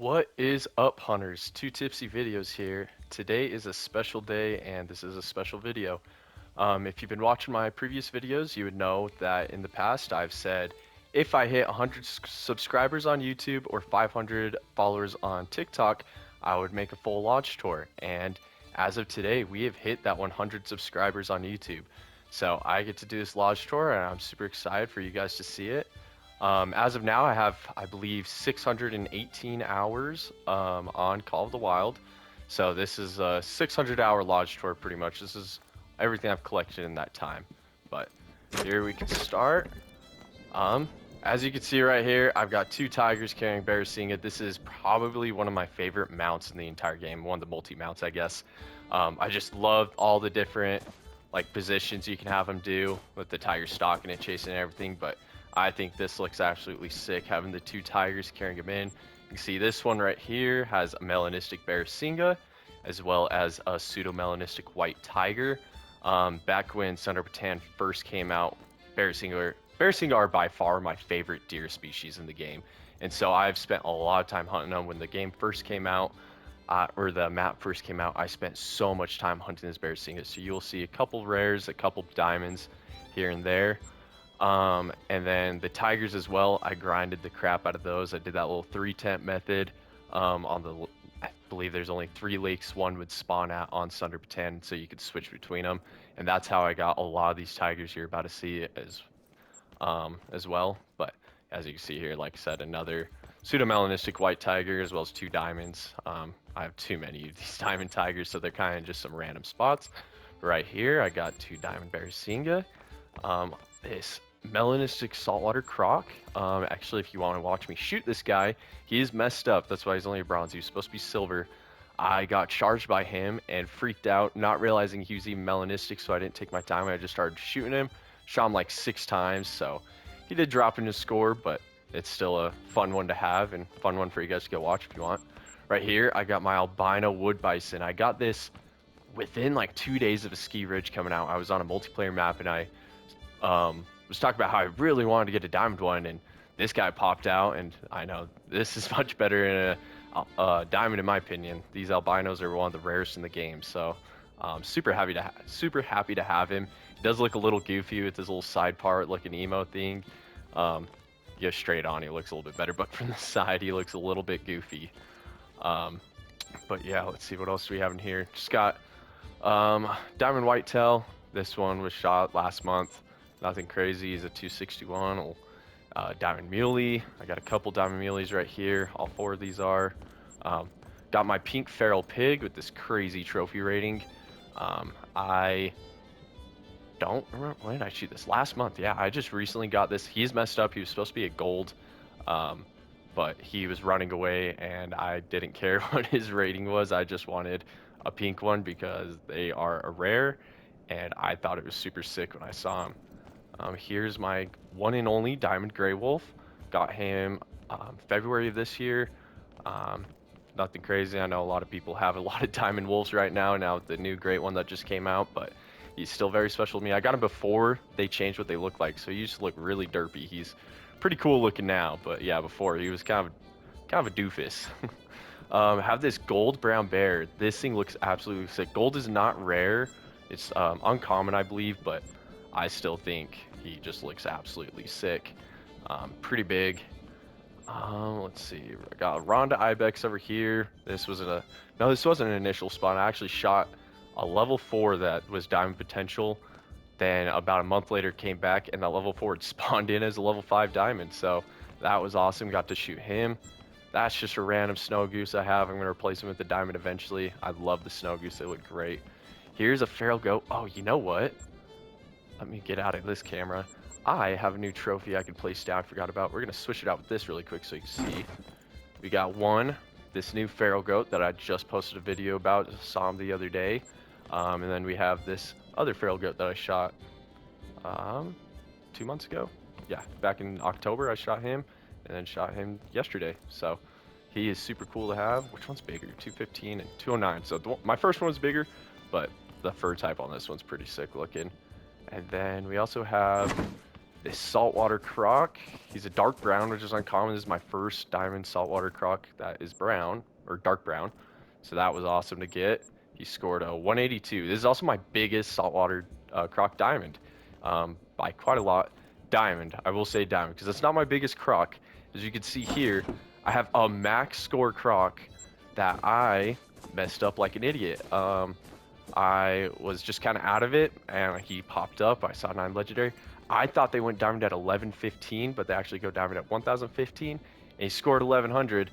What is up, hunters? Two Tipsy videos here. Today is a special day and this is a special video. If you've been watching my previous videos, you would know that in the past I've said if I hit 100 subscribers on YouTube or 500 followers on TikTok, I would make a full launch tour. And as of today, we have hit that 100 subscribers on YouTube. So I get to do this lodge tour and I'm super excited for you guys to see it. As of now, I have, I believe, 618 hours on Call of the Wild. So this is a 600-hour lodge tour, pretty much. This is everything I've collected in that time. But here we can start. As you can see right here, I've got two tigers carrying Barasingha. This is probably one of my favorite mounts in the entire game. One of the multi-mounts, I guess. I just love all the different positions you can have them do with the tiger stalking and chasing and everything. But I think this looks absolutely sick, having the two tigers carrying him in. You can see this one right here has a melanistic Barasingha, as well as a pseudo-melanistic white tiger. Back when Thunder Patan first came out, Barasingha are by far my favorite deer species in the game. And so I've spent a lot of time hunting them. When the game first came out, or the map first came out, I spent so much time hunting this Barasingha. So you'll see a couple rares, a couple diamonds here and there. And then the tigers as well, I grinded the crap out of those. I did that little 3-tent method. I believe there's only 3 lakes one would spawn at on Thunder Patan, so you could switch between them. And that's how I got a lot of these tigers you're about to see as well. But as you can see here, like I said, another pseudo-melanistic white tiger, as well as 2 diamonds. I have too many of these diamond tigers, so they're kind of just some random spots. Right here, I got 2 diamond Barasingha. This melanistic saltwater croc. Actually, if you want to watch me shoot this guy, he is messed up. That's why he's only a bronze. He was supposed to be silver. I got charged by him and freaked out, not realizing he was even melanistic, so I didn't take my time. I just started shooting him. Shot him like 6 times, so he did drop in his score, but it's still a fun one to have and fun one for you guys to go watch if you want. Right here, I got my albino wood bison. I got this within like 2 days of a ski ridge coming out. I was on a multiplayer map and I was talking about how I really wanted to get a diamond one, and this guy popped out, and I know this is much better in a diamond in my opinion. These albinos are one of the rarest in the game, so super happy to have him. He does look a little goofy with his little side part, like an emo thing. Yeah, straight on he looks a little bit better, but from the side he looks a little bit goofy. But yeah, let's see what else do we have in here. Just got diamond whitetail. This one was shot last month. Nothing crazy. He's a 261. Diamond muley. I got a couple diamond muleys right here. All 4 of these are. Got my pink feral pig with this crazy trophy rating. I don't remember, when did I shoot this? Last month. Yeah, I just recently got this. He's messed up. He was supposed to be a gold, but he was running away and I didn't care what his rating was. I just wanted a pink one because they are a rare and I thought it was super sick when I saw him. Here's my one and only diamond gray wolf. Got him February of this year. Nothing crazy. I know a lot of people have a lot of diamond wolves right now with the new great one that just came out, but he's still very special to me. I got him before they changed what they look like, so he used to look really derpy. He's pretty cool looking now, but yeah, before he was kind of a doofus. Have this gold brown bear. This thing looks absolutely sick. Gold is not rare. It's uncommon, I believe, but I still think he just looks absolutely sick. Pretty big. Let's see. I got a Ronda Ibex over here. This wasn't an initial spawn. I actually shot a level 4 that was diamond potential. Then about a month later came back and that level 4 had spawned in as a level 5 diamond. So that was awesome. Got to shoot him. That's just a random snow goose I have. I'm going to replace him with the diamond eventually. I love the snow goose. They look great. Here's a feral goat. Oh, you know what? Let me get out of this camera. I have a new trophy I can place down. I forgot about. We're going to switch it out with this really quick so you can see. We got this new feral goat that I just posted a video about. Saw him the other day. And then we have this other feral goat that I shot 2 months ago. Yeah, back in October I shot him and then shot him yesterday. So he is super cool to have. Which one's bigger? 215 and 209. So my first one was bigger, but the fur type on this one's pretty sick looking. And then we also have this saltwater croc. He's a dark brown, which is uncommon. This is my first diamond saltwater croc that is brown, or dark brown. So that was awesome to get. He scored a 182. This is also my biggest saltwater croc diamond, by quite a lot. Diamond, I will say diamond, because it's not my biggest croc. As you can see here, I have a max score croc that I messed up like an idiot. I was just kind of out of it, and he popped up. I saw 9 legendary. I thought they went diamond at 1115, but they actually go diamond at 1015, and he scored 1100.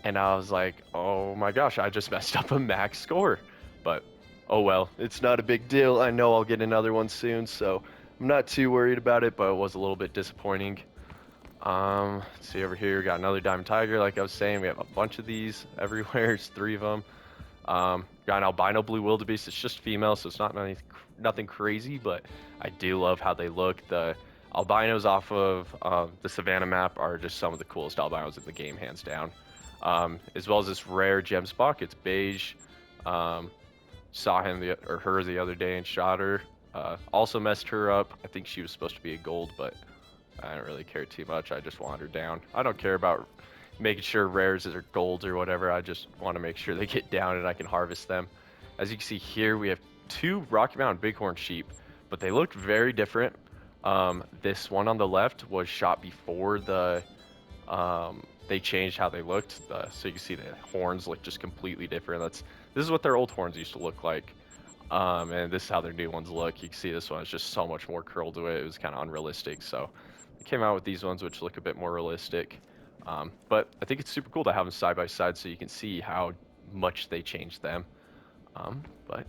And I was like, oh my gosh, I just messed up a max score. But oh well, it's not a big deal. I know I'll get another one soon, so I'm not too worried about it, but it was a little bit disappointing. Let's see over here, we got another diamond tiger. Like I was saying, we have a bunch of these everywhere. There's 3 of them. Got an albino blue wildebeest. It's just female, so it's not nothing crazy, but I do love how they look. The albinos off of the savanna map are just some of the coolest albinos in the game, hands down. As well as this rare gem spock. It's beige. Saw him or her the other day and shot her. Also messed her up. I think she was supposed to be a gold, but I don't really care too much. I just want her down. I don't care about making sure rares are golds or whatever. I just want to make sure they get down and I can harvest them. As you can see here, we have 2 Rocky Mountain bighorn sheep, but they looked very different. This one on the left was shot before they changed how they looked. So you can see the horns look just completely different. This is what their old horns used to look like. And this is how their new ones look. You can see this one is just so much more curl to it. It was kind of unrealistic. So they came out with these ones which look a bit more realistic. But I think it's super cool to have them side by side so you can see how much they changed them. But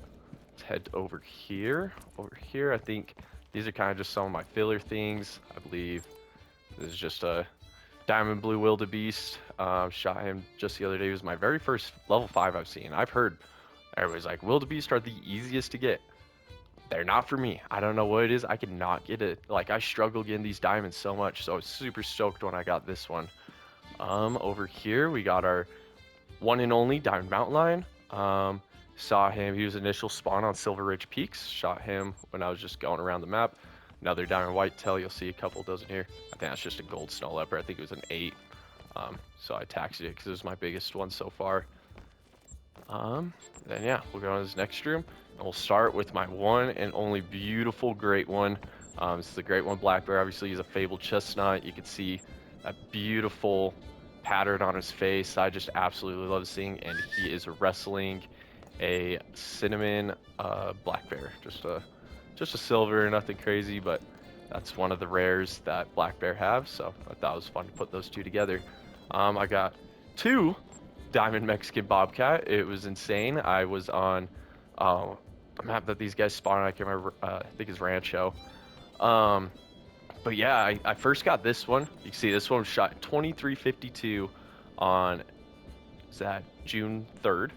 let's head over here. Over here, I think these are kind of just some of my filler things. I believe this is just a diamond blue wildebeest. Shot him just the other day. It was my very first level 5 I've seen. I've heard everybody's like, wildebeest are the easiest to get. They're not for me. I don't know what it is. I cannot get it. Like, I struggle getting these diamonds so much, so I was super stoked when I got this one. Over here, we got our one and only diamond mountain lion. Saw him. He was initial spawn on Silver Ridge Peaks. Shot him when I was just going around the map. Another diamond whitetail. You'll see a couple dozen here. I think that's just a gold snow leopard. I think it was an 8. So I taxied it because it was my biggest one so far. Then yeah, we'll go to this next room, and we'll start with my one and only beautiful great one. This is the great one black bear. Obviously, he's a fabled chestnut. You can see that beautiful pattern on his face. I just absolutely love seeing, and he is wrestling a cinnamon black bear. Just a silver, nothing crazy, but that's one of the rares that black bear have. So I thought it was fun to put those 2 together. I got 2 diamond Mexican bobcat. It was insane. I was on a map that these guys spawned on. I can't remember. I think it's Rancho. But yeah, I first got this one. You can see this one was shot 2352 on, is that June 3rd?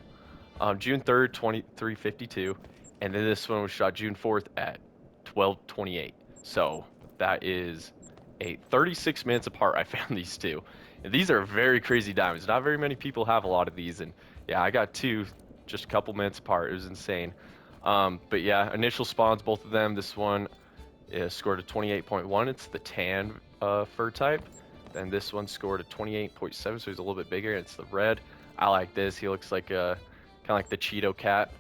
June 3rd, 2352. And then this one was shot June 4th at 1228. So that is 36 minutes apart. I found these 2. And these are very crazy diamonds. Not very many people have a lot of these. And yeah, I got 2 just a couple minutes apart. It was insane. But yeah, initial spawns, both of them. This one scored a 28.1. It's the tan fur type. Then this one scored a 28.7, so he's a little bit bigger. It's the red. I like this. He looks like kind of like the Cheeto cat.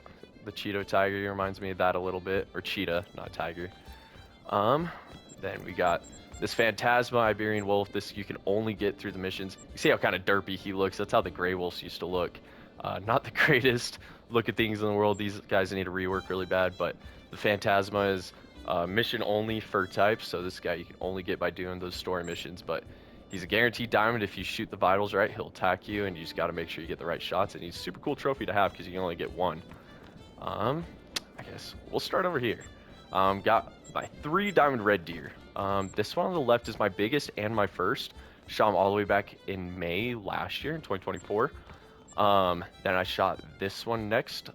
The Cheeto tiger. He reminds me of that a little bit. Or cheetah, not tiger. Then we got this Phantasma Iberian wolf. This you can only get through the missions. You see how kind of derpy he looks. That's how the gray wolves used to look. Not the greatest look at things in the world. These guys need to rework really bad, but the Phantasma is mission only fur type, so this guy you can only get by doing those story missions, but he's a guaranteed diamond. If you shoot the vitals right, he'll attack you, and you just got to make sure you get the right shots, and he's a super cool trophy to have because you can only get 1. I guess we'll start over here. Got my 3 diamond red deer. This one on the left is my biggest and my first. Shot him all the way back in May last year in 2024. Then I shot this one next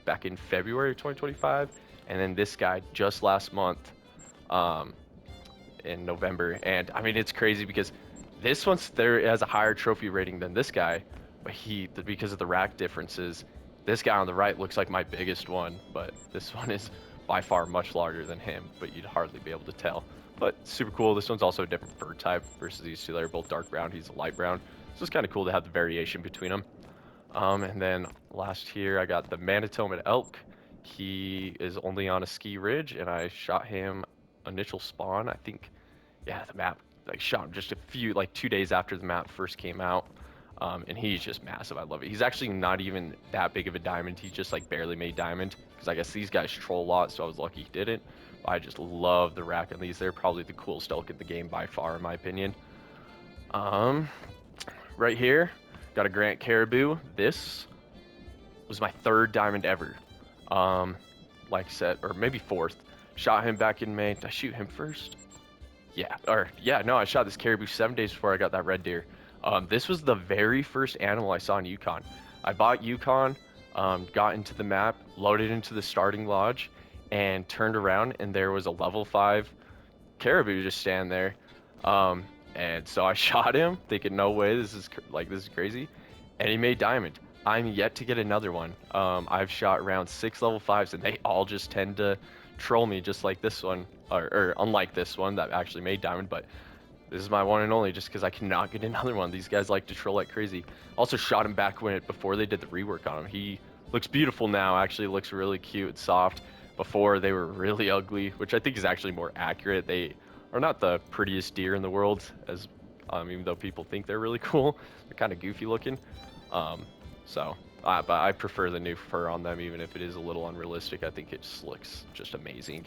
back in February of 2025, and then this guy just last month in November. And I mean, it's crazy because this one's there has a higher trophy rating than this guy, but because of the rack differences, this guy on the right looks like my biggest one, but this one is by far much larger than him, but you'd hardly be able to tell. but super cool. This one's also a different fur type versus these two. They're both dark brown. He's a light brown. So it's kind of cool to have the variation between them. And then last here, I got the Manitoba elk. He is only on a ski ridge, and I shot him initial spawn. I think, yeah, the map, like, shot him just a few, like 2 days after the map first came out. And he's just massive. I love it. He's actually not even that big of a diamond. He's just like barely made diamond, because I guess these guys troll a lot, so I was lucky he didn't. But I just love the rack on these. They're probably the coolest elk in the game by far, in my opinion. Right here, got a Grant caribou. This was my 3rd diamond ever. Like I said, or maybe 4th. Shot him back in May. Did I shoot him first? No, I shot this caribou 7 days before I got that red deer. This was the very first animal I saw in Yukon. I bought Yukon, got into the map, loaded into the starting lodge, and turned around, and there was a level 5 caribou just standing there. And so I shot him, thinking, no way, this is crazy. And he made diamond. I'm yet to get another one. I've shot around 6 level 5s, and they all just tend to troll me, just like this one, or unlike this one that actually made diamond. But this is my one and only, just because I cannot get another one. These guys like to troll like crazy. Also shot him back before they did the rework on him. He looks beautiful now. Actually looks really cute and soft. Before, they were really ugly, which I think is actually more accurate. They are not the prettiest deer in the world, as even though people think they're really cool. They're kind of goofy looking. But I prefer the new fur on them, even if it is a little unrealistic. I think it just looks just amazing.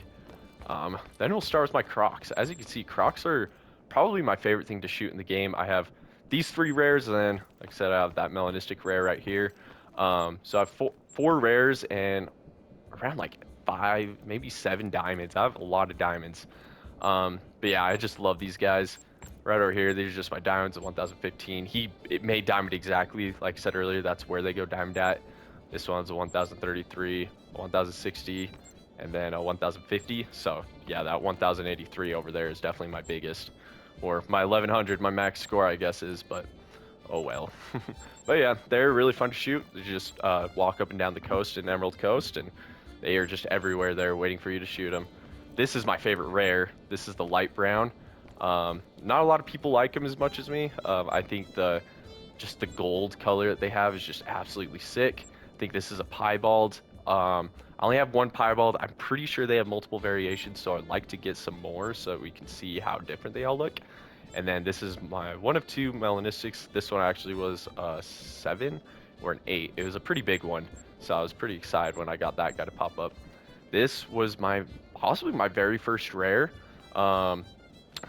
Then we'll start with my crocs. As you can see, crocs are probably my favorite thing to shoot in the game. I have these 3 rares, and then, like I said, I have that melanistic rare right here. So I have four rares and around like 5, maybe 7 diamonds. I have a lot of diamonds. But yeah, I just love these guys. Right over here, these are just my diamonds of 1015. It made diamond exactly, like I said earlier, that's where they go diamond at. This one's a 1033, a 1060, and then a 1050. So yeah, that 1083 over there is definitely my biggest, or my 1100, my max score, I guess is, but oh well. But yeah, they're really fun to shoot. You just walk up and down the coast in Emerald Coast, and they are just everywhere there waiting for you to shoot them. This is my favorite rare. This is the light brown. Not a lot of people like them as much as me. I think just the gold color that they have is just absolutely sick. I think this is a piebald. I only have one piebald. I'm pretty sure they have multiple variations, so I'd like to get some more so we can see how different they all look. And then this is my one of 2 melanistics. This one actually was a 7 or an 8. It was a pretty big one, so I was pretty excited when I got that guy to pop up. This was possibly my very first rare.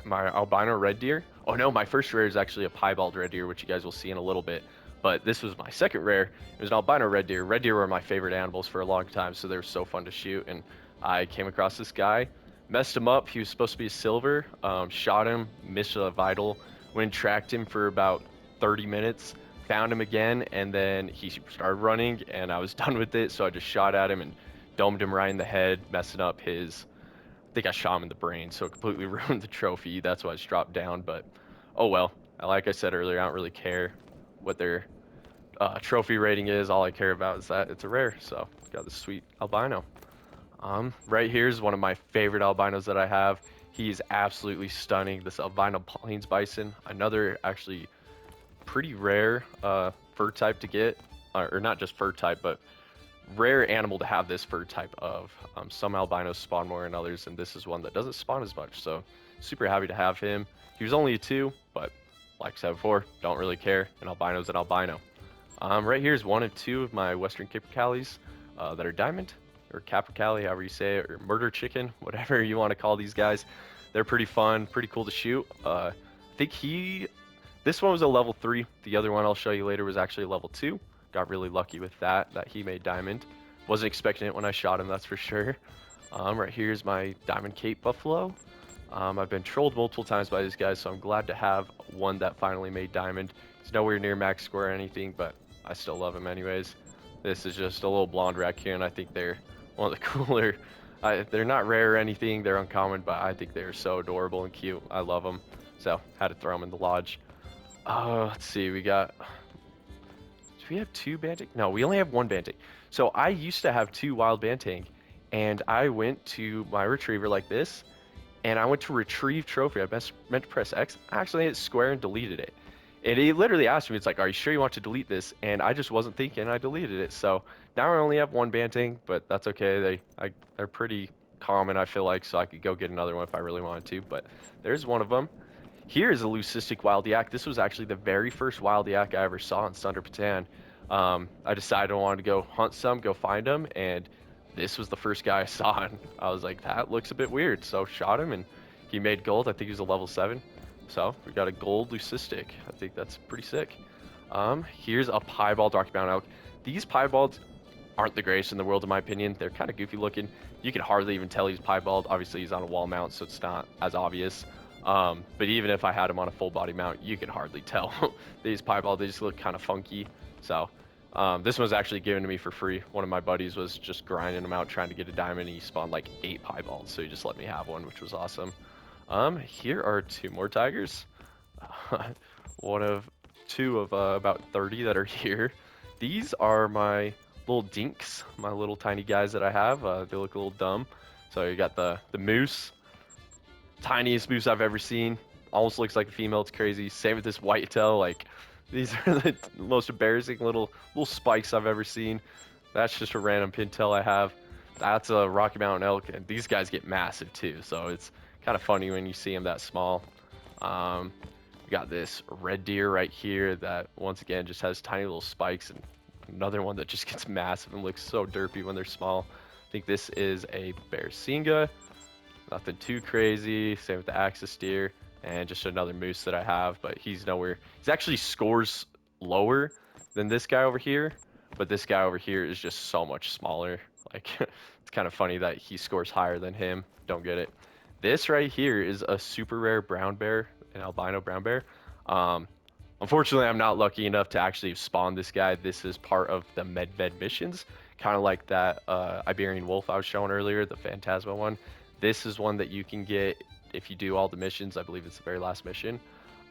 My albino red deer. Oh no, my first rare is actually a piebald red deer, which you guys will see in a little bit. But this was my second rare. It was an albino red deer. Red deer were my favorite animals for a long time, so they were so fun to shoot. And I came across this guy, messed him up. He was supposed to be a silver. Shot him, missed a vital. Went and tracked him for about 30 minutes. Found him again, and then he started running, and I was done with it. So I just shot at him and domed him right in the head, messing up his. I think I shot him in the brain, so it completely ruined the trophy. That's why it's dropped down, but oh well. Like I said earlier, I don't really care what their trophy rating is. All I care about is that it's a rare, so got this sweet albino. Right here is one of my favorite albinos that I have. He's absolutely stunning. This albino Plains Bison, another actually pretty rare fur type to get, or not just fur type, but rare animal to have this fur type of. Some albinos spawn more than others, and this is one that doesn't spawn as much, so super happy to have him. He was only a 2, but like I said before, don't really care. An albino's an albino. Right here is one of 2 of my Western Capercaillies that are diamond, or Capercaillie, however you say it, or murder chicken, whatever you want to call these guys. They're pretty fun, pretty cool to shoot. I think this one was a level 3. The other one I'll show you later was actually a level 2. Got really lucky with that he made diamond. Wasn't expecting it when I shot him, that's for sure. Right here's my Diamond Cape Buffalo. I've been trolled multiple times by these guys, so I'm glad to have one that finally made diamond. It's nowhere near max score or anything, but I still love him anyways. This is just a little blonde raccoon. I think they're one of the cooler. They're not rare or anything, they're uncommon, but I think they're so adorable and cute. I love them, so had to throw them in the lodge. Let's see, we got... Do we have 2 Banteng? No, we only have 1 Banteng. So I used to have 2 wild Banteng, and I went to my retriever like this, and I went to retrieve trophy. I meant to press X. I actually hit square and deleted it. And he literally asked me, it's like, are you sure you want to delete this? And I just wasn't thinking, I deleted it. So now I only have one banting, but that's okay. They're pretty common, I feel like, so I could go get another one if I really wanted to. But there's one of them. Here is a leucistic wild yak. This was actually the very first wild yak I ever saw in Thunder Patan. I decided I wanted to go hunt some, go find them, and this was the first guy I saw, and I was like, that looks a bit weird. So shot him, and he made gold. I think he was a level 7. So we got a gold leucistic. I think that's pretty sick. Here's a piebald Rocky Mountain elk. These piebalds aren't the greatest in the world, in my opinion. They're kind of goofy looking. You can hardly even tell he's piebald. Obviously, he's on a wall mount, so it's not as obvious. But even if I had him on a full body mount, you can hardly tell that he's piebald. They just look kind of funky. So this one was actually given to me for free. One of my buddies was just grinding them out, trying to get a diamond, and he spawned like 8 piebalds, so he just let me have one, which was awesome. Here are 2 more tigers. One of 2 of about 30 that are here. These are my little dinks, my little tiny guys that I have. They look a little dumb. So you got the moose, tiniest moose I've ever seen. Almost looks like a female. It's crazy. Same with this whitetail. Like, these are the most embarrassing little spikes I've ever seen. That's just a random pintail I have. That's a Rocky Mountain elk, and these guys get massive too. So it's kind of funny when you see them that small. We got this red deer right here that once again just has tiny little spikes, and another one that just gets massive and looks so derpy when they're small. I think this is a Barasingha. Nothing too crazy. Same with the axis deer, and just another moose that I have, but he's nowhere. He's actually scores lower than this guy over here, but this guy over here is just so much smaller. Like, it's kind of funny that he scores higher than him. Don't get it. This right here is a super rare brown bear, an albino brown bear. Unfortunately, I'm not lucky enough to actually spawn this guy. This is part of the med missions, kind of like that Iberian wolf I was showing earlier, the Phantasma one. This is one that you can get if you do all the missions. I believe it's the very last mission.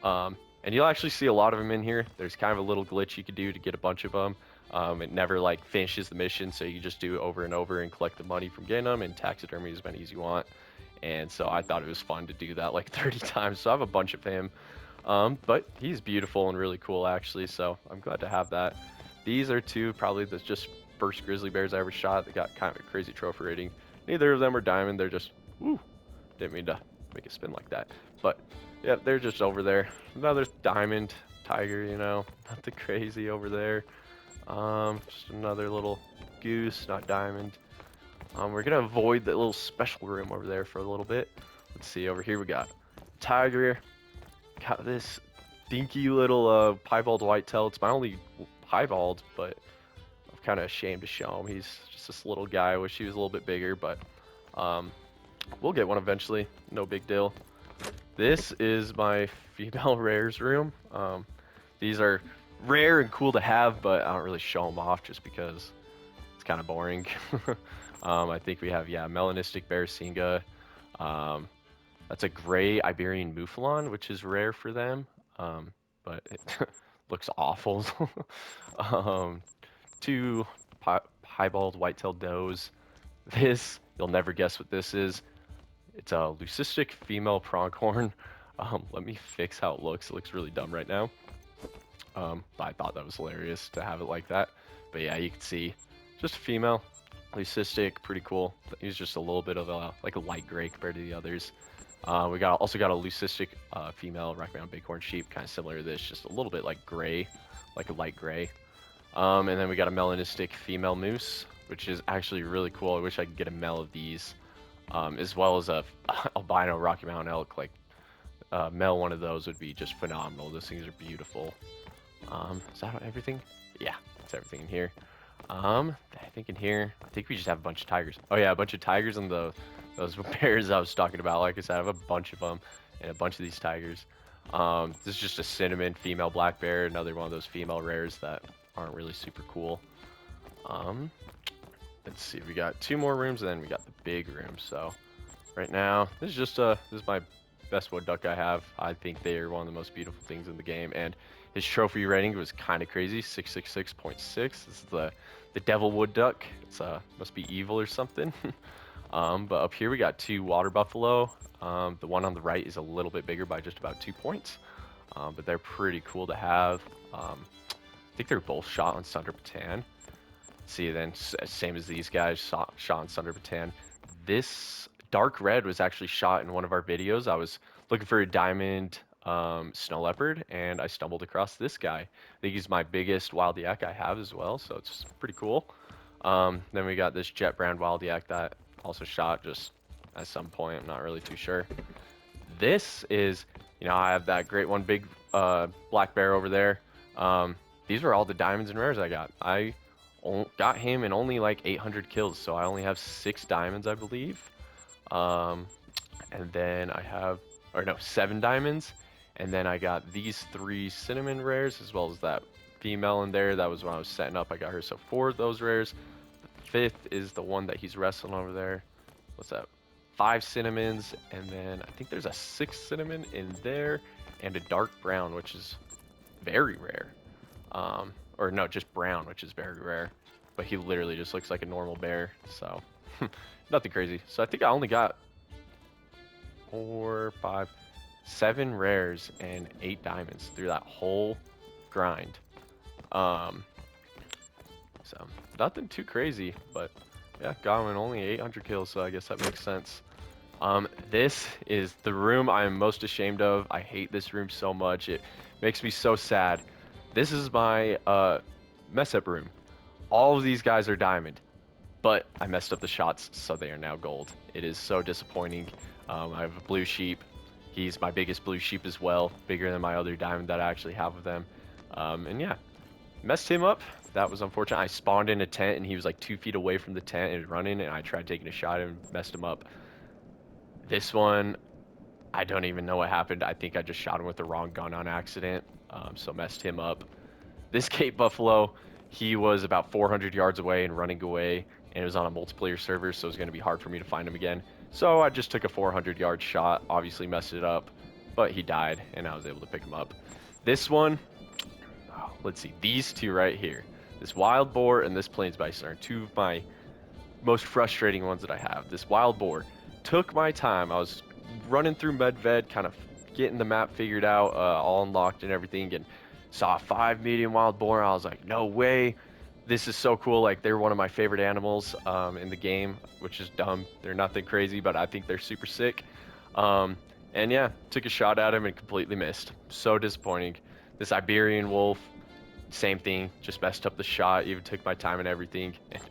And you'll actually see a lot of them in here. There's kind of a little glitch you could do to get a bunch of them. It never like finishes the mission, so you just do it over and over and collect the money from getting them and taxidermy as many as you want. And so I thought it was fun to do that like 30 times. So I have a bunch of him. But he's beautiful and really cool actually, so I'm glad to have that. These are 2 probably the just first grizzly bears I ever shot. They got kind of a crazy trophy rating. Neither of them are diamond. They're just, woo, didn't mean to make it spin like that. But yeah, they're just over there. Another diamond tiger, you know, nothing crazy over there. Just another little goose, not diamond. We're gonna avoid the little special room over there for a little bit. Let's see, over here we got tiger. Got this dinky little piebald whitetail. It's my only piebald, but I'm kind of ashamed to show him. He's just this little guy. I wish he was a little bit bigger, but we'll get one eventually. No big deal. This is my female rares room. These are rare and cool to have, but I don't really show them off just because it's kind of boring. I think we have, yeah, melanistic Barasingha. That's a gray Iberian Mouflon, which is rare for them, but it looks awful. 2 piebald white-tailed does. This, you'll never guess what this is. It's a leucistic female pronghorn. Let me fix how it looks. It looks really dumb right now. But I thought that was hilarious to have it like that. But yeah, you can see, just a female, leucistic, pretty cool. He's just a little bit of a like a light gray compared to the others. We also got a leucistic female Rocky Mountain bighorn sheep, kind of similar to this, just a little bit like gray, like a light gray. And then we got a melanistic female moose, which is actually really cool. I wish I could get a male of these, as well as a albino Rocky Mountain elk. Like male one of those would be just phenomenal. Those things are beautiful. Is that everything? Yeah, that's everything in here. I think in here, I think we just have a bunch of tigers. Oh yeah, a bunch of tigers and those bears I was talking about. Like I said, I have a bunch of them and a bunch of these tigers. This is just a cinnamon female black bear, another one of those female rares that aren't really super cool. Let's see, we got 2 more rooms and then we got the big room. So right now, this is just this is my best wood duck I have. I think they are one of the most beautiful things in the game, and his trophy rating was kind of crazy, 666.6. This is the devil wood duck. It's must be evil or something. But up here we got 2 water buffalo. The one on the right is a little bit bigger by just about 2 points, but they're pretty cool to have. I think they're both shot on Sunder Patan. See, then same as these guys, shot on Sunder Patan. This dark red was actually shot in one of our videos. I was looking for a diamond snow leopard, and I stumbled across this guy. I think he's my biggest wild yak I have as well, so it's pretty cool. Then we got this jet brown wild yak that also shot just at some point. I'm not really too sure. This is, I have that great one, big black bear over there. These were all the diamonds and rares I got. I got him in only like 800 kills, so I only have 6 diamonds, I believe. And then I have, or no, 7 diamonds. And then I got these 3 cinnamon rares, as well as that female in there. That was when I was setting up. I got her, so 4 of those rares. The 5th is the one that he's wrestling over there. What's that? 5 cinnamons, and then I think there's a 6th cinnamon in there, and a dark brown, which is very rare. Or no, just brown, which is very rare. But he literally just looks like a normal bear, so nothing crazy. So I think I only got 4, 5, 7 rares and 8 diamonds through that whole grind. So nothing too crazy, but yeah, got him in only 800 kills, so I guess that makes sense. This is the room I am most ashamed of. I hate this room so much. It makes me so sad. This is my mess up room. All of these guys are diamond, but I messed up the shots, so they are now gold. It is so disappointing. I have a blue sheep. He's my biggest blue sheep as well, bigger than my other diamond that I actually have of them. And yeah, messed him up. That was unfortunate. I spawned in a tent, and he was like 2 feet away from the tent and running, and I tried taking a shot and messed him up. This one, I don't even know what happened. I think I just shot him with the wrong gun on accident, so messed him up. This Cape Buffalo, he was about 400 yards away and running away, and it was on a multiplayer server, so it was going to be hard for me to find him again. So I just took a 400-yard shot, obviously messed it up, but he died, and I was able to pick him up. This one, let's see, these 2 right here. This wild boar and this plains bison are 2 of my most frustrating ones that I have. This wild boar took my time. I was running through Medved, kind of getting the map figured out, all unlocked and everything, and saw a 5 medium wild boar. I was like, no way, this is so cool. Like, they're one of my favorite animals in the game, which is dumb. They're nothing crazy, but I think they're super sick. And yeah, took a shot at him and completely missed. So disappointing. This Iberian wolf, same thing, just messed up the shot, even took my time and everything. And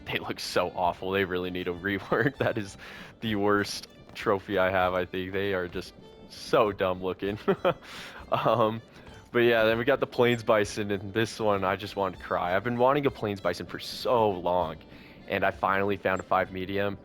they look so awful. They really need a rework. That is the worst trophy I have, I think. They are just so dumb looking. But yeah, then we got the plains bison, and this one I just wanted to cry. I've been wanting a plains bison for so long, and I finally found a 5 medium,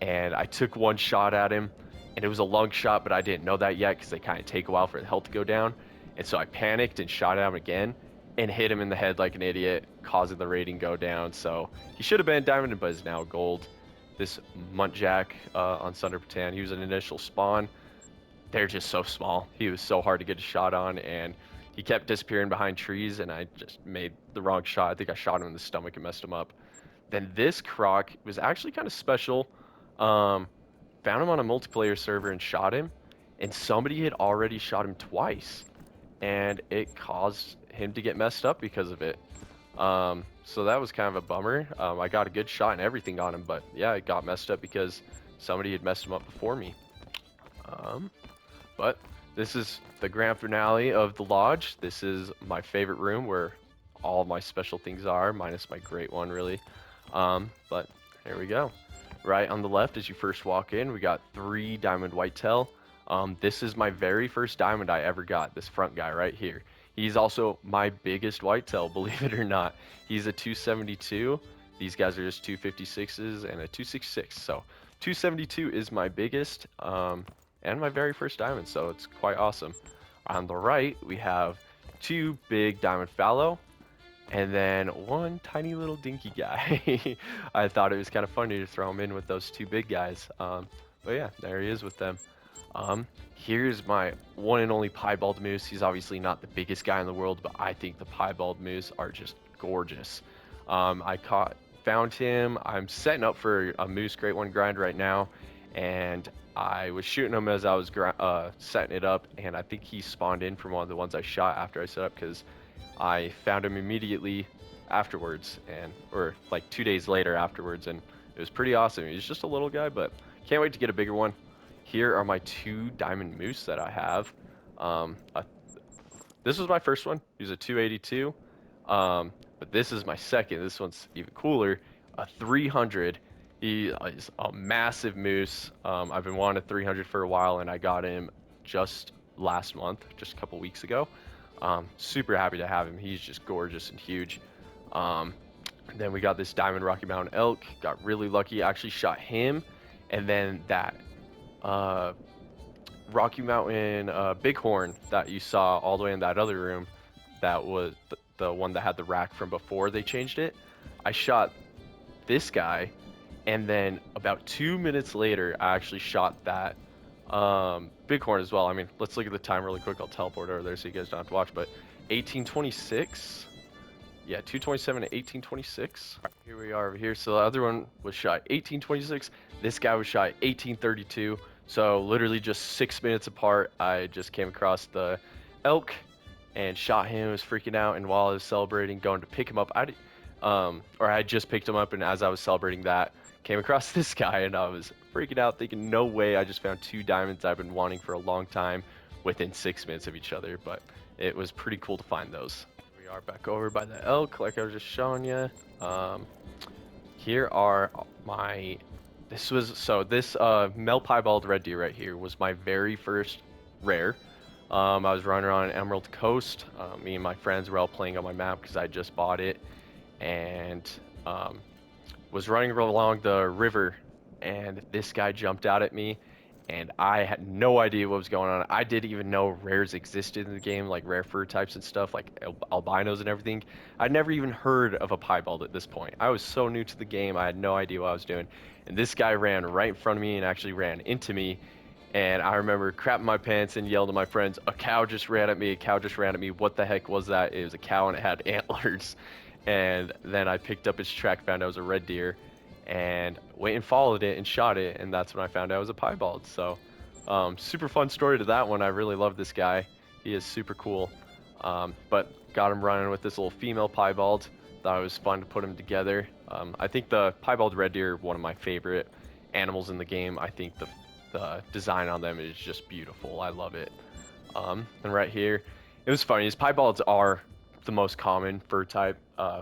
and I took 1 shot at him, and it was a lung shot, but I didn't know that yet because they kind of take a while for the health to go down. And so I panicked and shot at him again and hit him in the head like an idiot, causing the rating go down. So he should have been diamond, but is now gold. This muntjac on Sunder Patan, he was an initial spawn. They're just so small. He was so hard to get a shot on, and he kept disappearing behind trees, and I just made the wrong shot. I think I shot him in the stomach and messed him up. Then this croc was actually kind of special. Found him on a multiplayer server and shot him, and somebody had already shot him twice, and it caused him to get messed up because of it. So that was kind of a bummer. I got a good shot and everything on him, but yeah, it got messed up because somebody had messed him up before me. But this is the grand finale of the lodge. This is my favorite room where all my special things are, minus my great one, really. But here we go. Right on the left, as you first walk in, we got 3 diamond whitetail. This is my very first diamond I ever got, this front guy right here. He's also my biggest whitetail, believe it or not. He's a 272. These guys are just 256s and a 266. So 272 is my biggest and my very first diamond, so it's quite awesome. On the right, we have 2 big diamond fallow, and then 1 tiny little dinky guy. I thought it was kind of funny to throw him in with those 2 big guys. But yeah, there he is with them. Here's my one and only piebald moose. He's obviously not the biggest guy in the world, but I think the piebald moose are just gorgeous. I caught found him. I'm setting up for a moose great one grind right now, and I was shooting him as I was setting it up, and I think he spawned in from one of the ones I shot after I set up, because I found him immediately afterwards, or like 2 days later afterwards, and it was pretty awesome. He's just a little guy, but can't wait to get a bigger one. Here are my 2 diamond moose that I have. This was my first one. He was a 282. But this is my second. This one's even cooler. A 300. He is a massive moose. I've been wanting a 300 for a while, and I got him just last month, just a couple weeks ago. Super happy to have him. He's just gorgeous and huge. Then we got this Diamond Rocky Mountain elk. Got really lucky. I actually shot him, and then that Rocky Mountain bighorn that you saw all the way in that other room, that was the one that had the rack from before they changed it. I shot this guy, and then about 2 minutes later, I actually shot that bighorn as well. I mean, let's look at the time really quick. I'll teleport over there so you guys don't have to watch, but 1826. Yeah, 227 to 1826. Right, here we are over here. So the other one was shot 1826. This guy was shot 1832. So literally just 6 minutes apart, I just came across the elk and shot him. I was freaking out, and while I was celebrating, going to pick him up, I had just picked him up, and as I was celebrating that, came across this guy, and I was freaking out, thinking, no way, I just found 2 diamonds I've been wanting for a long time within 6 minutes of each other. But it was pretty cool to find those. We are back over by the elk, like I was just showing you. Here are my... This male piebald red deer right here was my very first rare. I was running around Emerald Coast. Me and my friends were all playing on my map because I just bought it, and was running along the river, and this guy jumped out at me, and I had no idea what was going on. I didn't even know rares existed in the game, like rare fur types and stuff, like albinos and everything. I'd never even heard of a piebald at this point. I was so new to the game, I had no idea what I was doing. And this guy ran right in front of me and actually ran into me. And I remember crapping my pants and yelled to my friends, a cow just ran at me, a cow just ran at me. What the heck was that? It was a cow, and it had antlers. And then I picked up its track, found out it was a red deer, and went and followed it and shot it, and that's when I found out it was a piebald. So super fun story to that one. I really love this guy. He is super cool. But got him running with this little female piebald. Thought it was fun to put them together. I think the piebald red deer, one of my favorite animals in the game. I think the design on them is just beautiful. I love it. And right here, it was funny. These piebalds are the most common fur type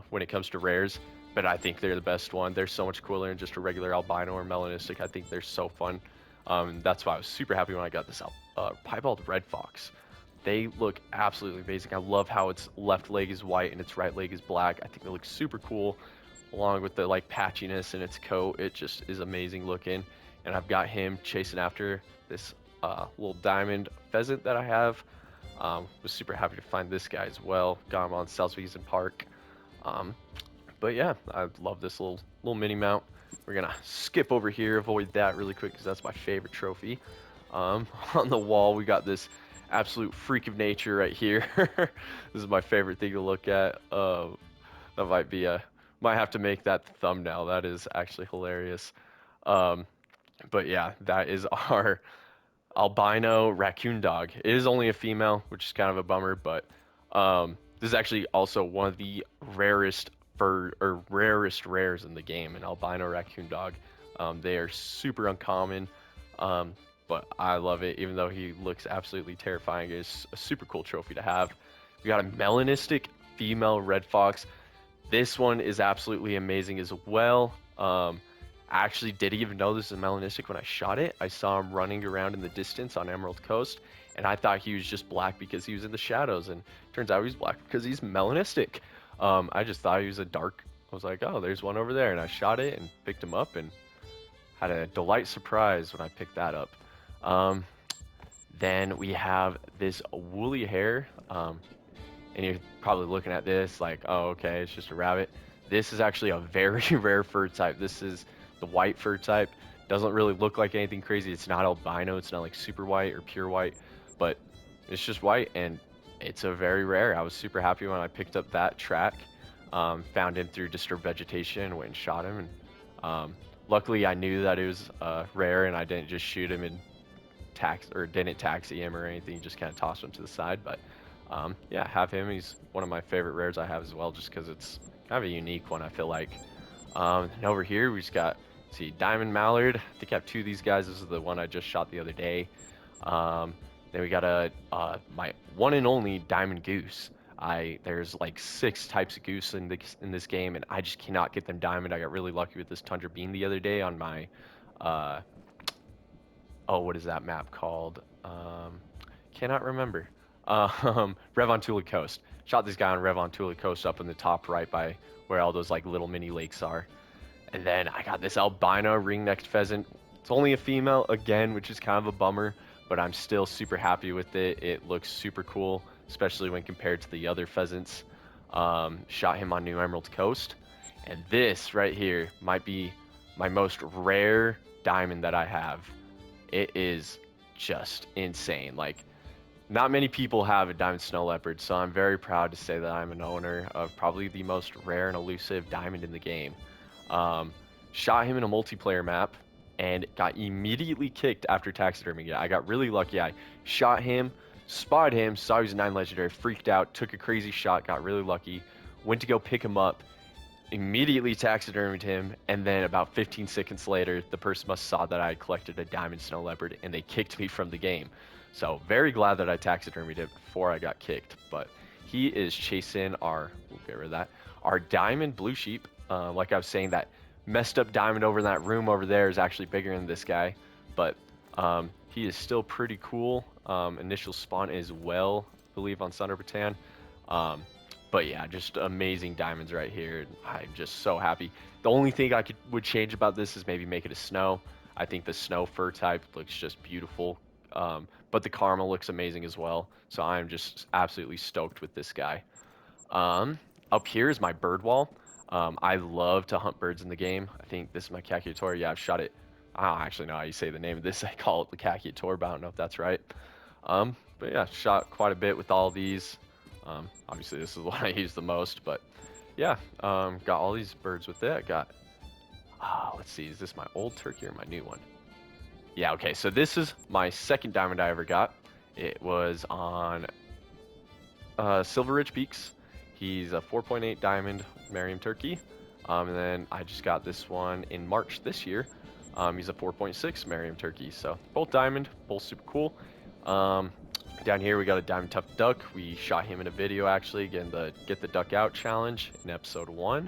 when it comes to rares, but I think they're the best one. They're so much cooler than just a regular albino or melanistic. I think they're so fun. That's why I was super happy when I got this piebald red fox. They look absolutely amazing. I love how its left leg is white and its right leg is black. I think they look super cool, along with the like patchiness in its coat. It just is amazing looking. And I've got him chasing after this little diamond pheasant that I have. Was super happy to find this guy as well. Got him on South Beason Park. But yeah, I love this little mini mount. We're gonna skip over here, avoid that really quick because that's my favorite trophy. On the wall, we got this absolute freak of nature right here. This is my favorite thing to look at. That might have to make that the thumbnail. That is actually hilarious. But yeah, that is our albino raccoon dog. It is only a female, which is kind of a bummer, but this is actually also one of the rarest rares in the game, an albino raccoon dog. They are super uncommon, but I love it, even though he looks absolutely terrifying. It's a super cool trophy to have. We got a melanistic female red fox. This one is absolutely amazing as well. I actually didn't even know this is melanistic when I shot it. I saw him running around in the distance on Emerald Coast, and I thought he was just black because he was in the shadows, and turns out he's black because he's melanistic. I just thought he was a dark. I was like, oh, there's one over there, and I shot it and picked him up and had a delight surprise when I picked that up. Then we have this woolly hair, and you're probably looking at this like, oh, okay, it's just a rabbit. This is actually a very rare fur type. This is the white fur type. Doesn't really look like anything crazy. It's not albino. It's not like super white or pure white, but it's just white, and it's a very rare. I was super happy when I picked up that track. Found him through disturbed vegetation and went and shot him. And luckily, I knew that it was rare, and I didn't just shoot him and didn't taxi him or anything. Just kind of tossed him to the side. But yeah, have him. He's one of my favorite rares I have as well, just because it's kind of a unique one, I feel like. And over here, we just got, see, Diamond Mallard. I think I have two of these guys. This is the one I just shot the other day. Then we got my one and only Diamond Goose. There's like 6 types of goose in this game, and I just cannot get them diamond. I got really lucky with this Tundra Bean the other day on my, oh, what is that map called? Cannot remember. Revontula Coast. Shot this guy on Revontula Coast up in the top right by where all those like little mini lakes are. And then I got this albino ring-necked pheasant. It's only a female again, which is kind of a bummer, but I'm still super happy with it. It looks super cool, especially when compared to the other pheasants. Shot him on New Emerald Coast. And this right here might be my most rare diamond that I have. It is just insane. Like, not many people have a diamond snow leopard, so I'm very proud to say that I'm an owner of probably the most rare and elusive diamond in the game. Shot him in a multiplayer map and got immediately kicked after taxiderming it. I got really lucky. I shot him, spotted him, saw he was a 9 legendary, freaked out, took a crazy shot, got really lucky, went to go pick him up, immediately taxidermied him, and then about 15 seconds later, the person must have saw that I had collected a diamond snow leopard, and they kicked me from the game. So very glad that I taxidermied it before I got kicked. But he is chasing we'll get rid of that, our diamond blue sheep. Like I was saying, that messed up diamond over in that room over there is actually bigger than this guy, but he is still pretty cool. Initial spawn as well, I believe, on Thunder Batan. But yeah, just amazing diamonds right here. I'm just so happy. The only thing I would change about this is maybe make it a snow. I think the snow fur type looks just beautiful. But the caramel looks amazing as well. So I'm just absolutely stoked with this guy. Up here is my bird wall. I love to hunt birds in the game. I think this is my Caciator. Yeah, I've shot it. I don't actually know how you say the name of this. I call it the Caciator, but I don't know if that's right. But yeah, shot quite a bit with all these. Obviously, this is the one I use the most, but yeah, got all these birds with it. I got, let's see, is this my old turkey or my new one? Yeah, okay, so this is my second diamond I ever got. It was on Silver Ridge Peaks. He's a 4.8 diamond Merriam turkey. And then I just got this one in March this year. He's a 4.6 Merriam turkey. So both diamond, both super cool. Down here we got a diamond tuft duck. We shot him in a video actually, getting the Get the Duck Out challenge in episode 1.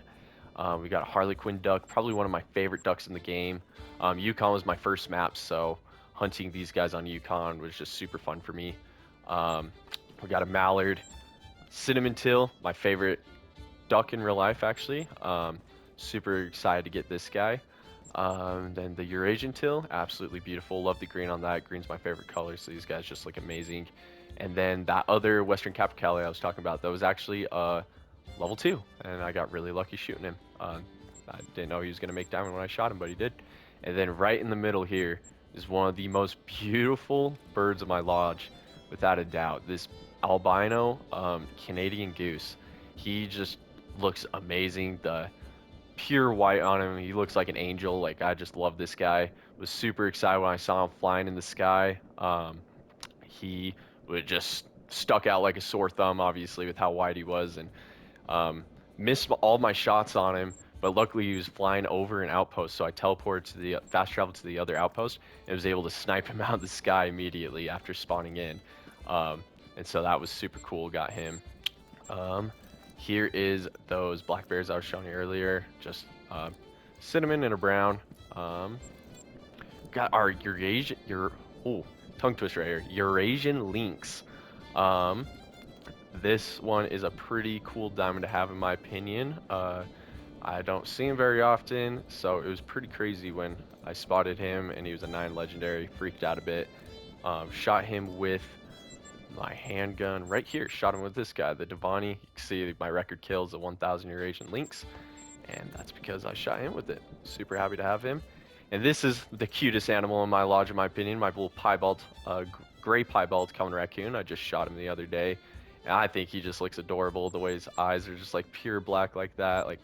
We got a Harlequin duck, probably one of my favorite ducks in the game. Yukon was my first map, so hunting these guys on Yukon was just super fun for me. We got a mallard, cinnamon teal, my favorite duck in real life actually. Super excited to get this guy. Then the Eurasian teal, absolutely beautiful. Love the green on that. Green's my favorite color, so these guys just look amazing. And then that other Western Capercaillie I was talking about, that was actually level 2, and I got really lucky shooting him. I didn't know he was going to make diamond when I shot him, but he did. And then right in the middle here is one of the most beautiful birds of my lodge, without a doubt. This albino Canadian goose. He just looks amazing. The pure white on him, he looks like an angel. Like, I just love this guy. Was super excited when I saw him flying in the sky. He would just stuck out like a sore thumb, obviously, with how wide he was, and missed all my shots on him. But luckily he was flying over an outpost, so I teleported to the fast travel to the other outpost and was able to snipe him out of the sky immediately after spawning in. And so that was super cool. Got him. Here is those black bears I was showing you earlier. Just cinnamon and a brown. Got our tongue twister right here. Eurasian lynx. This one is a pretty cool diamond to have in my opinion. I don't see him very often, so it was pretty crazy when I spotted him and he was a 9 legendary. Freaked out a bit. Shot him with my handgun right here. Shot him with this guy, the Devani. You can see my record kills a 1,000 Eurasian lynx, and that's because I shot him with it. Super happy to have him. And this is the cutest animal in my lodge, in my opinion. My little piebald, gray piebald common raccoon. I just shot him the other day, And I think he just looks adorable. The way his eyes are just like pure black like that. Like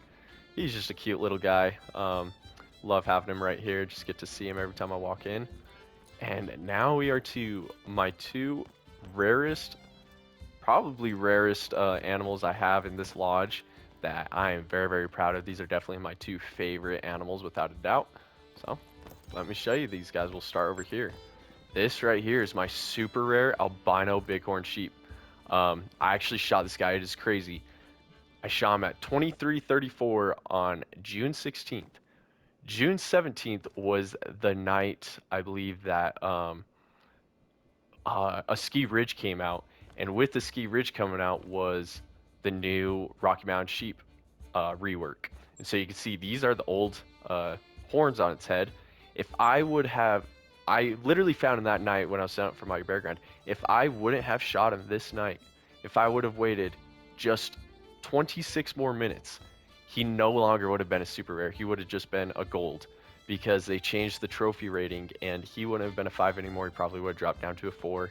he's just a cute little guy. Love having him right here. Just get to see him every time I walk in. And now we are to my two rarest, probably rarest animals I have in this lodge that I am very, very proud of. These are definitely my two favorite animals without a doubt. So let me show you these guys. We'll start over here. This right here is my super rare albino bighorn sheep. I actually shot this guy. It is crazy. I shot him at 23:34 on June 16th. June 17th was the night I believe that a Ski Ridge came out, and with the Ski Ridge coming out was the new Rocky Mountain sheep rework. And so you can see these are the old horns on its head. If I would have, I literally found him that night when I was setting up for my bear grind. If I wouldn't have shot him this night, if I would have waited just 26 more minutes, he no longer would have been a super rare. He would have just been a gold because they changed the trophy rating, and he wouldn't have been a 5 anymore. He probably would have dropped down to a 4.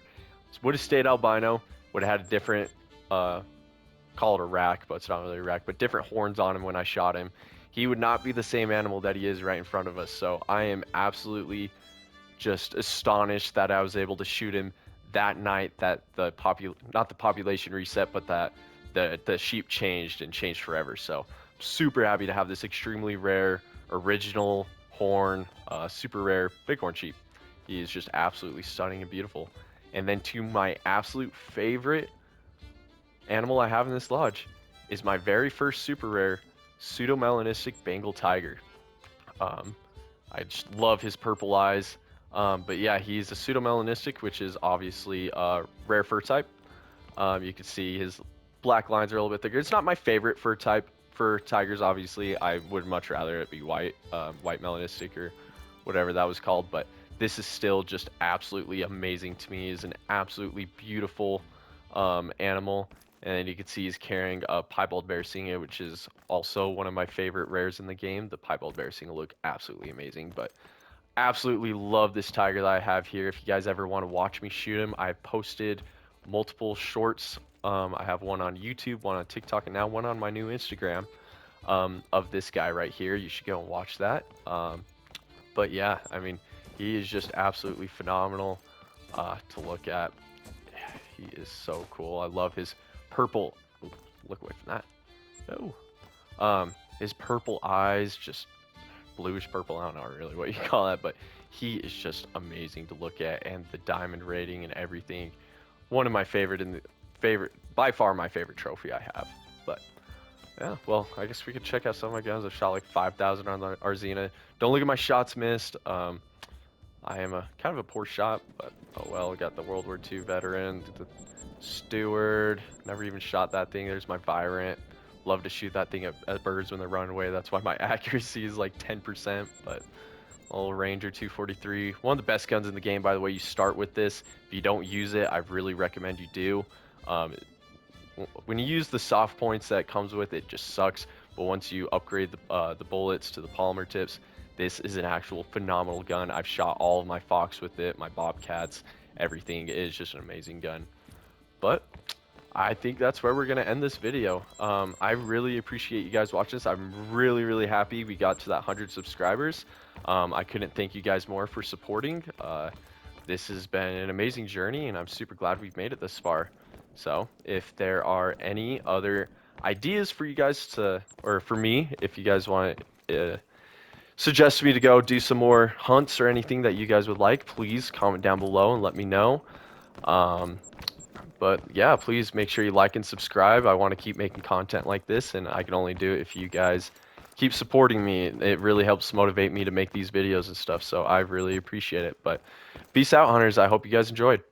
Would have stayed albino, would have had a different, call it a rack, but it's not really a rack, but different horns on him when I shot him. He would not be the same animal that he is right in front of us. So I am absolutely just astonished that I was able to shoot him that night that the not the population reset, but that the sheep changed and changed forever. So I'm super happy to have this extremely rare original horn, super rare bighorn sheep. He is just absolutely stunning and beautiful. And then to my absolute favorite animal I have in this lodge is my very first super rare pseudomelanistic Bengal tiger. I just love his purple eyes. But yeah, he's a pseudomelanistic, which is obviously a rare fur type. You can see his black lines are a little bit thicker. It's not my favorite fur type for tigers, obviously. I would much rather it be white, white melanistic or whatever that was called. But this is still just absolutely amazing to me. He's an absolutely beautiful animal. And you can see he's carrying a piebald Barasingha, which is also one of my favorite rares in the game. The piebald Barasingha look absolutely amazing, but absolutely love this tiger that I have here. If you guys ever want to watch me shoot him, I've posted multiple shorts. I have one on YouTube, one on TikTok, and now one on my new Instagram of this guy right here. You should go and watch that. But yeah, I mean, he is just absolutely phenomenal to look at. He is so cool. I love his purple. Ooh, look away from that. Oh, his purple eyes, just bluish purple. I don't know really what you call that, but he is just amazing to look at, and the diamond rating and everything. One of my by far my favorite trophy I have. But yeah, well, I guess we could check out some of my guns. I've shot like 5,000 on the Arzina. Don't look at my shots missed. I am a kind of a poor shot, but oh well. Got the World War II veteran, the Steward. Never even shot that thing. There's my Virant. Love to shoot that thing at birds when they're running away. That's why my accuracy is like 10%. But old Ranger 243, one of the best guns in the game, by the way. You start with this. If you don't use it, I really recommend you do. When you use the soft points that comes with it, just sucks. But once you upgrade the bullets to the polymer tips, this is an actual phenomenal gun. I've shot all of my Fox with it, my Bobcats, everything. It is just an amazing gun. But I think that's where we're going to end this video. I really appreciate you guys watching this. I'm really, really happy we got to that 100 subscribers. I couldn't thank you guys more for supporting. This has been an amazing journey, and I'm super glad we've made it this far. So if there are any other ideas for you guys to, or for me, if you guys want to suggest me to go do some more hunts or anything that you guys would like, please comment down below and let me know. But yeah, please make sure you like and subscribe. I want to keep making content like this, and I can only do it if you guys keep supporting me. It really helps motivate me to make these videos and stuff, so I really appreciate it. But peace out, hunters. I hope you guys enjoyed.